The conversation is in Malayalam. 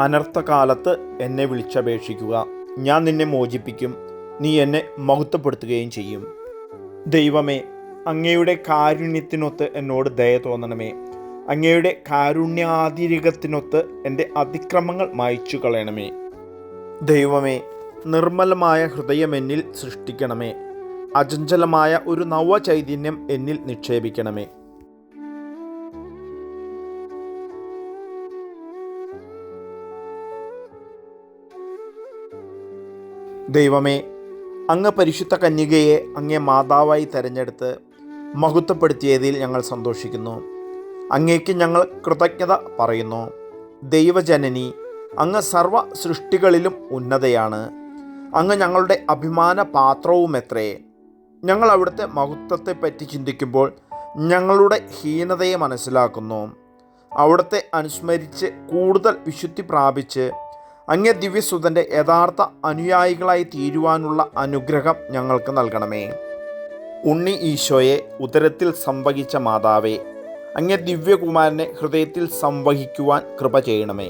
അനർത്ഥകാലത്ത് എന്നെ വിളിച്ചപേക്ഷിക്കുക, ഞാൻ നിന്നെ മോചിപ്പിക്കും, നീ എന്നെ മഹത്വപ്പെടുത്തുകയും ചെയ്യും. ദൈവമേ, അങ്ങയുടെ കാരുണ്യത്തിനൊത്ത് എന്നോട് ദയ തോന്നണമേ. അങ്ങയുടെ കാരുണ്യാതിരികത്തിനൊത്ത് എൻ്റെ അതിക്രമങ്ങൾ മായ്ച്ചു കളയണമേ. ദൈവമേ, നിർമ്മലമായ ഹൃദയം എന്നിൽ സൃഷ്ടിക്കണമേ. അചഞ്ചലമായ ഒരു നവചൈതന്യം എന്നിൽ നിക്ഷേപിക്കണമേ. ദൈവമേ, അങ്ങ് പരിശുദ്ധ കന്യകയെ അങ്ങേ മാതാവായി തിരഞ്ഞെടുത്ത് മഹത്വപ്പെടുത്തിയതിൽ ഞങ്ങൾ സന്തോഷിക്കുന്നു. അങ്ങേക്ക് ഞങ്ങൾ കൃതജ്ഞത പറയുന്നു. ദൈവജനനി, അങ്ങ് സർവ്വ സൃഷ്ടികളിലും ഉന്നതയാണ്. അങ്ങ് ഞങ്ങളുടെ അഭിമാന പാത്രവുമെത്രേ. ഞങ്ങൾ അവിടുത്തെ മഹത്വത്തെപ്പറ്റി ചിന്തിക്കുമ്പോൾ ഞങ്ങളുടെ ഹീനതയെ മനസ്സിലാക്കുന്നു. അവിടുത്തെ അനുസ്മരിച്ച് കൂടുതൽ വിശുദ്ധി പ്രാപിച്ച് അങ്ങേ ദിവ്യസുതൻ്റെ യഥാർത്ഥ അനുയായികളായി തീരുവാനുള്ള അനുഗ്രഹം ഞങ്ങൾക്ക് നൽകണമേ. ഉണ്ണി ഈശോയെ ഉദരത്തിൽ സംവഹിച്ച മാതാവേ, അങ്ങേ ദിവ്യകുമാരനെ ഹൃദയത്തിൽ സംവഹിക്കുവാൻ കൃപ ചെയ്യണമേ.